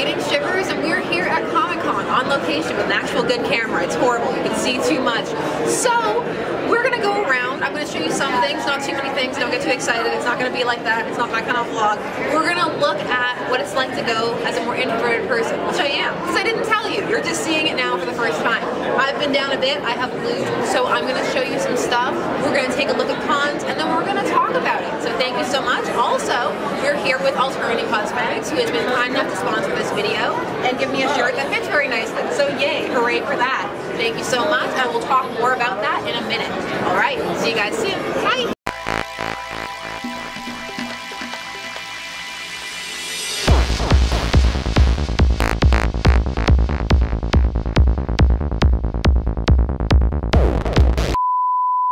Greetings, shippers, and we're here at Comic-Con on location with an actual good camera. It's horrible, you can see too much. So, we're gonna go around, I'm gonna show you some things, not too many things, don't get too excited, it's not gonna be like that, it's not my kind of vlog. We're gonna look at what it's like to go as a more introverted person, which I am, because I didn't tell you, you're just seeing it now for the first time. I've been down a bit, I have lubed, so I'm gonna show you some stuff, we're gonna take a look at cons, and then we're gonna talk about it. So thank you so much. Also, we're here with Alternity Cosmetics, who has been kind enough to sponsor this video and give me a shirt that fits very nicely. So yay, hooray for that. Thank you so much, and we'll talk more about that in a minute. All right, see you guys soon. Bye.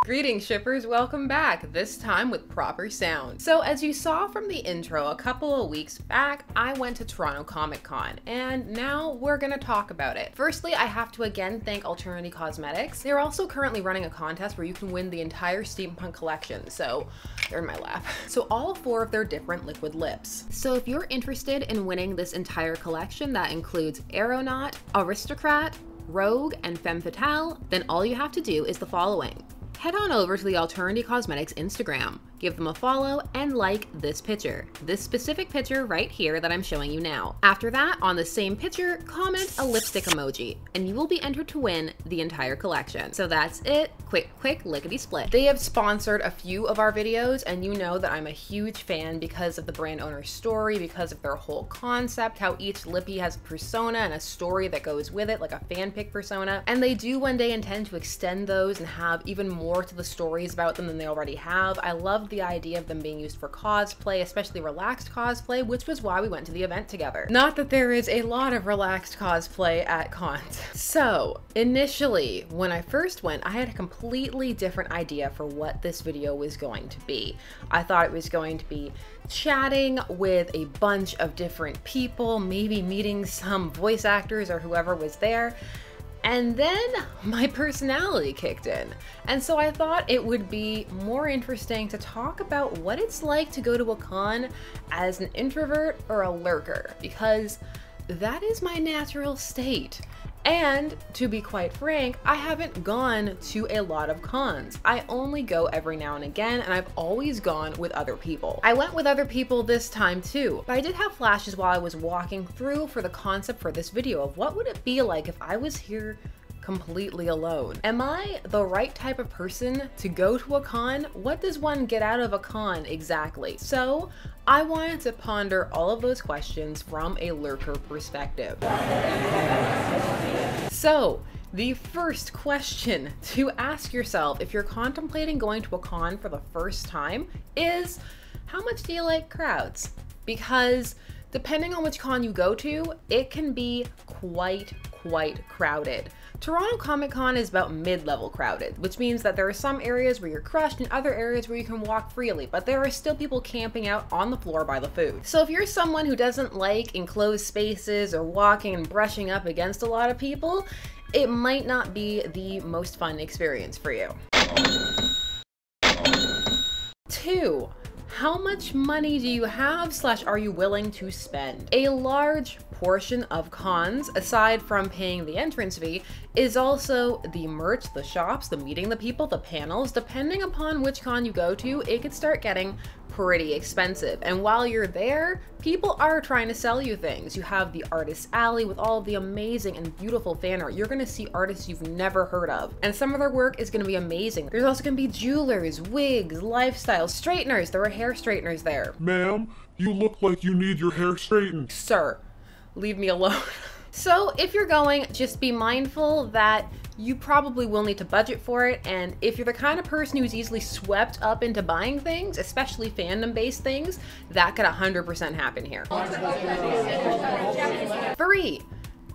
Greetings, shippers, welcome back, this time with proper sound. So as you saw from the intro a couple of weeks back, I went to Toronto Comic Con, and now we're gonna talk about it. Firstly, I have to again thank Alternity Cosmetics. They're also currently running a contest where you can win the entire steampunk collection, so they're in my lap. So all 4 of their different liquid lips. So if you're interested in winning this entire collection that includes Aeronaut, Aristocrat, Rogue, and Femme Fatale, then all you have to do is the following. Head on over to the Alternity Cosmetics Instagram, give them a follow, and like this picture. This specific picture right here that I'm showing you now. After that, on the same picture, comment a lipstick emoji, and you will be entered to win the entire collection. So that's it, quick lickety split. They have sponsored a few of our videos, and you know that I'm a huge fan because of the brand owner's story, because of their whole concept, how each lippy has a persona and a story that goes with it, like a fanfic persona. And they do one day intend to extend those and have even more to the stories about them than they already have. I love the idea of them being used for cosplay, especially relaxed cosplay, which was why we went to the event together. Not that there is a lot of relaxed cosplay at cons. So initially, when I first went, I had a completely different idea for what this video was going to be. I thought it was going to be chatting with a bunch of different people, maybe meeting some voice actors or whoever was there. And then my personality kicked in. And so I thought it would be more interesting to talk about what it's like to go to a con as an introvert or a lurker, because that is my natural state. And to be quite frank, I haven't gone to a lot of cons. I only go every now and again, and I've always gone with other people. I went with other people this time too, but I did have flashes while I was walking through for the concept for this video of what would it be like if I was here completely alone. Am I the right type of person to go to a con? What does one get out of a con exactly? So I wanted to ponder all of those questions from a lurker perspective. So the first question to ask yourself if you're contemplating going to a con for the first time is, how much do you like crowds? Because depending on which con you go to, it can be quite crowded. Toronto Comic Con is about mid-level crowded, which means that there are some areas where you're crushed and other areas where you can walk freely, but there are still people camping out on the floor by the food. So if you're someone who doesn't like enclosed spaces or walking and brushing up against a lot of people, it might not be the most fun experience for you. 2. How much money do you have / are you willing to spend? A large portion of cons, aside from paying the entrance fee, is also the merch, the shops, the meeting the people, the panels. Depending upon which con you go to, it could start getting pretty expensive. And while you're there, people are trying to sell you things. You have the artist alley with all of the amazing and beautiful fan art. You're gonna see artists you've never heard of, and some of their work is gonna be amazing. There's also gonna be jewelers, wigs, lifestyle, straighteners. There were hair straighteners there. Ma'am, you look like you need your hair straightened. Sir, leave me alone. So if you're going, just be mindful that you probably will need to budget for it, and if you're the kind of person who's easily swept up into buying things, especially fandom-based things, that could 100% happen here. 3.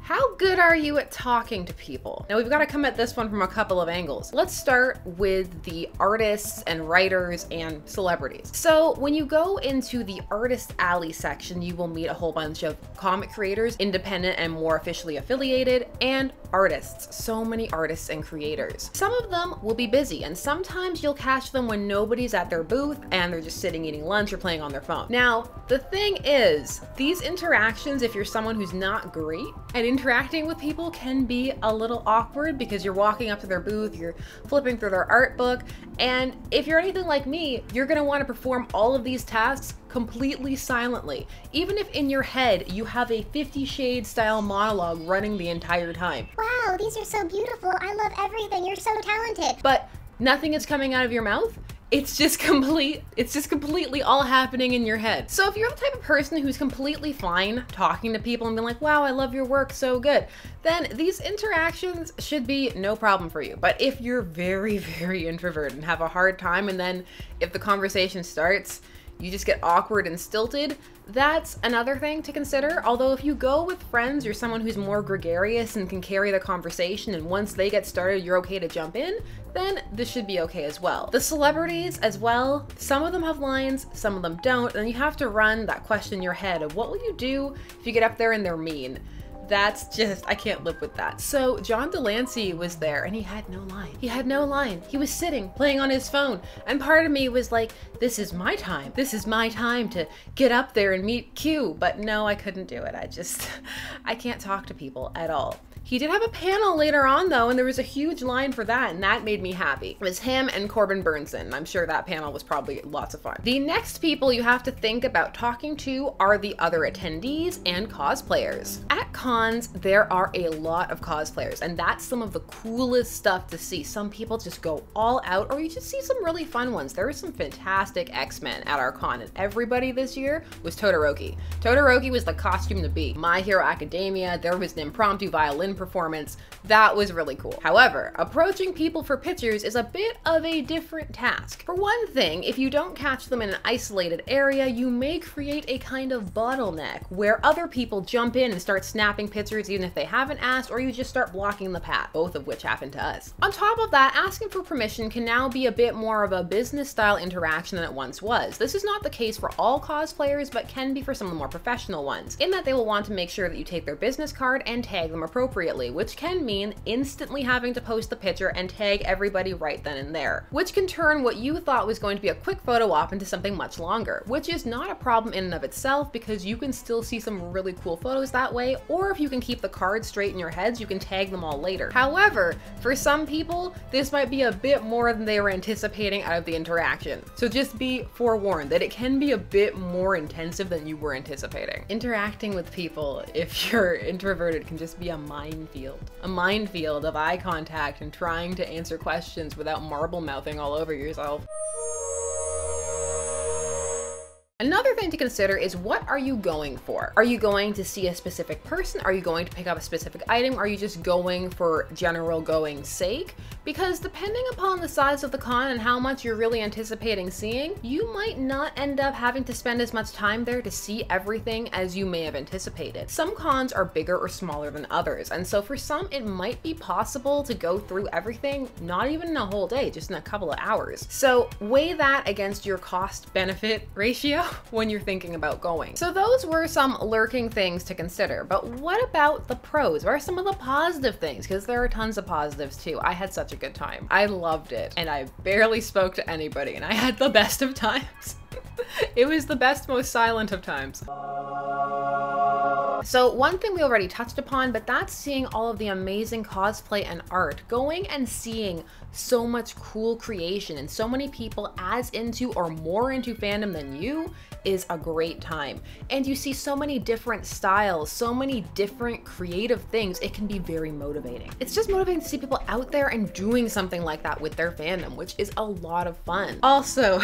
How good are you at talking to people? Now we've got to come at this one from a couple of angles. Let's start with the artists and writers and celebrities. So when you go into the artist alley section, you will meet a whole bunch of comic creators, independent and more officially affiliated, and artists. So many artists and creators. Some of them will be busy, and sometimes you'll catch them when nobody's at their booth and they're just sitting eating lunch or playing on their phone. Now, the thing is, these interactions, if you're someone who's not great at interacting with people, can be a little awkward because you're walking up to their booth, you're flipping through their art book, and if you're anything like me, you're gonna want to perform all of these tasks completely silently, even if in your head you have a 50 Shades style monologue running the entire time. Wow, these are so beautiful. I love everything. You're so talented. But nothing is coming out of your mouth. It's just completely all happening in your head. So if you're the type of person who's completely fine talking to people and being like, wow, I love your work, so good, then these interactions should be no problem for you. But if you're very, very introverted and have a hard time, and then if the conversation starts, you just get awkward and stilted, that's another thing to consider. Although if you go with friends, you're someone who's more gregarious and can carry the conversation, and once they get started, you're okay to jump in, then this should be okay as well. The celebrities as well, some of them have lines, some of them don't, and you have to run that question in your head of what will you do if you get up there and they're mean. That's just, I can't live with that. So John Delancey was there and he had no line. He had no line. He was sitting, playing on his phone. And part of me was like, this is my time. This is my time to get up there and meet Q. But no, I couldn't do it. I can't talk to people at all. He did have a panel later on though, and there was a huge line for that, and that made me happy. It was him and Corbin Burnson. I'm sure that panel was probably lots of fun. The next people you have to think about talking to are the other attendees and cosplayers. At cons, there are a lot of cosplayers, and that's some of the coolest stuff to see. Some people just go all out, or you just see some really fun ones. There were some fantastic X-Men at our con, and everybody this year was Todoroki. Todoroki was the costume to be. My Hero Academia, there was an impromptu violin performance. That was really cool. However, approaching people for pictures is a bit of a different task. For one thing, if you don't catch them in an isolated area, you may create a kind of bottleneck where other people jump in and start snapping pictures even if they haven't asked, or you just start blocking the path, both of which happened to us. On top of that, asking for permission can now be a bit more of a business style interaction than it once was. This is not the case for all cosplayers, but can be for some of the more professional ones, in that they will want to make sure that you take their business card and tag them appropriately, which can mean instantly having to post the picture and tag everybody right then and there, which can turn what you thought was going to be a quick photo op into something much longer, which is not a problem in and of itself because you can still see some really cool photos that way, or if you can keep the cards straight in your heads, you can tag them all later. However, for some people, this might be a bit more than they were anticipating out of the interaction. So just be forewarned that it can be a bit more intensive than you were anticipating. Interacting with people, if you're introverted, can just be a minefield of eye contact and trying to answer questions without marble mouthing all over yourself. Another thing to consider is, what are you going for? Are you going to see a specific person? Are you going to pick up a specific item? Are you just going for general going's sake? Because depending upon the size of the con and how much you're really anticipating seeing, you might not end up having to spend as much time there to see everything as you may have anticipated. Some cons are bigger or smaller than others, and so for some it might be possible to go through everything, not even in a whole day, just in a couple of hours. So weigh that against your cost-benefit ratio when you're thinking about going. So those were some lurking things to consider, but what about the pros? What are some of the positive things? Because there are tons of positives too. I had such a good time. I loved it, and I barely spoke to anybody, and I had the best of times. It was the best, most silent of times. So one thing we already touched upon, but that's seeing all of the amazing cosplay and art. Going and seeing so much cool creation and so many people as into or more into fandom than you is a great time. And you see so many different styles, so many different creative things. It can be very motivating. It's just motivating to see people out there and doing something like that with their fandom, which is a lot of fun. Also,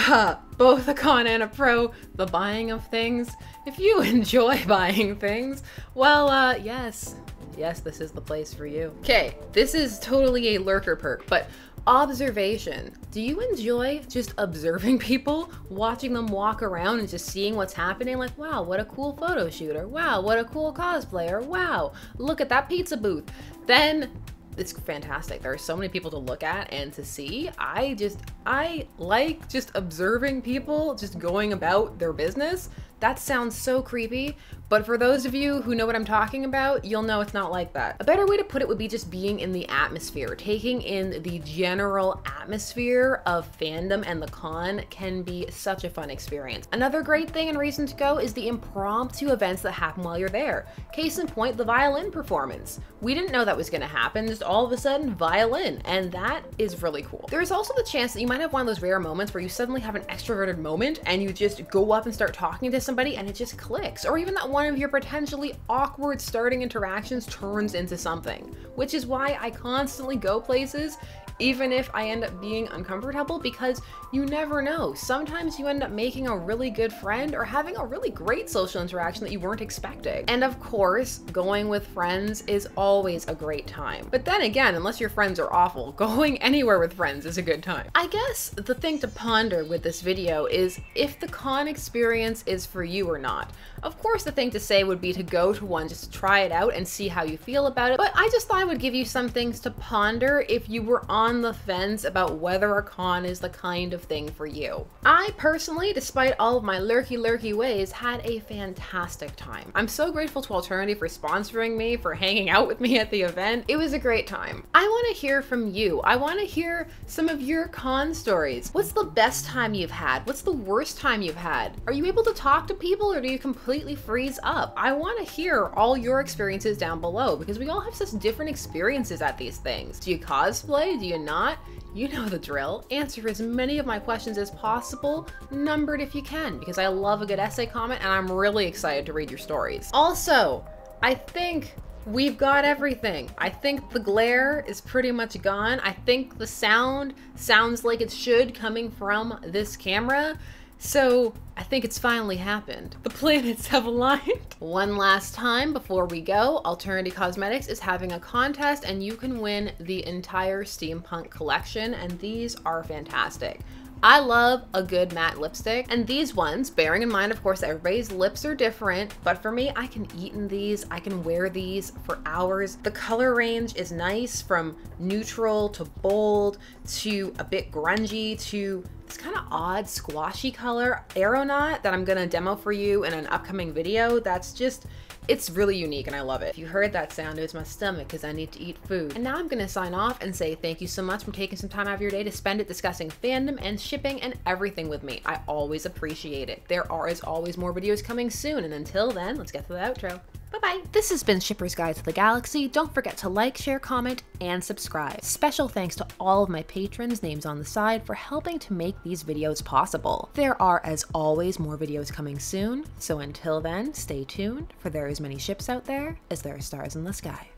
both a con and a pro, the buying of things. If you enjoy buying things, well, yes, this is the place for you. Okay, this is totally a lurker perk, but Observation. Do you enjoy just observing people, watching them walk around and just seeing what's happening? Like, wow, what a cool photo shoot, or wow, what a cool cosplay, or wow, look at that pizza booth. Then it's fantastic. There are so many people to look at and to see. I like just observing people just going about their business. That sounds so creepy, but for those of you who know what I'm talking about, you'll know it's not like that. A better way to put it would be just being in the atmosphere. Taking in the general atmosphere of fandom and the con can be such a fun experience. Another great thing and reason to go is the impromptu events that happen while you're there. Case in point, the violin performance. We didn't know that was gonna happen, just all of a sudden, violin, and that is really cool. There's also the chance that you might have one of those rare moments where you suddenly have an extroverted moment and you just go up and start talking to somebody and it just clicks, or even that one of your potentially awkward starting interactions turns into something, which is why I constantly go places even if I end up being uncomfortable, because you never know. Sometimes you end up making a really good friend or having a really great social interaction that you weren't expecting. And of course, going with friends is always a great time. But then again, unless your friends are awful, going anywhere with friends is a good time. I guess the thing to ponder with this video is if the con experience is for you or not. Of course, the thing to say would be to go to one just to try it out and see how you feel about it, but I just thought I would give you some things to ponder if you were on the fence about whether a con is the kind of thing for you. I personally, despite all of my lurky ways, had a fantastic time. I'm so grateful to Alternity for sponsoring me, for hanging out with me at the event. It was a great time. I want to hear from you. I want to hear some of your con stories. What's the best time you've had? What's the worst time you've had? Are you able to talk to people, or do you completely freeze up? I want to hear all your experiences down below, because we all have such different experiences at these things. Do you cosplay? Do you not? You know the drill. Answer as many of my questions as possible, numbered if you can, because I love a good essay comment and I'm really excited to read your stories. Also, I think we've got everything. I think the glare is pretty much gone. I think the sound sounds like it should coming from this camera. So I think it's finally happened. The planets have aligned. One last time before we go, Alternity Cosmetics is having a contest and you can win the entire steampunk collection, and these are fantastic. I love a good matte lipstick, and these ones, bearing in mind, of course, everybody's lips are different, but for me, I can eat in these, I can wear these for hours. The color range is nice, from neutral to bold to a bit grungy to this kind of odd squashy color aeronaut that I'm gonna demo for you in an upcoming video. That's just, it's really unique and I love it. If you heard that sound, it was my stomach because I need to eat food. And now I'm gonna sign off and say thank you so much for taking some time out of your day to spend it discussing fandom and shipping and everything with me. I always appreciate it. There are, as always, more videos coming soon, and until then, let's get to the outro. Bye-bye. This has been Shipper's Guide to the Galaxy. Don't forget to like, share, comment, and subscribe. Special thanks to all of my patrons, names on the side, for helping to make these videos possible. There are, as always, more videos coming soon, so until then, stay tuned, for there are as many ships out there as there are stars in the sky.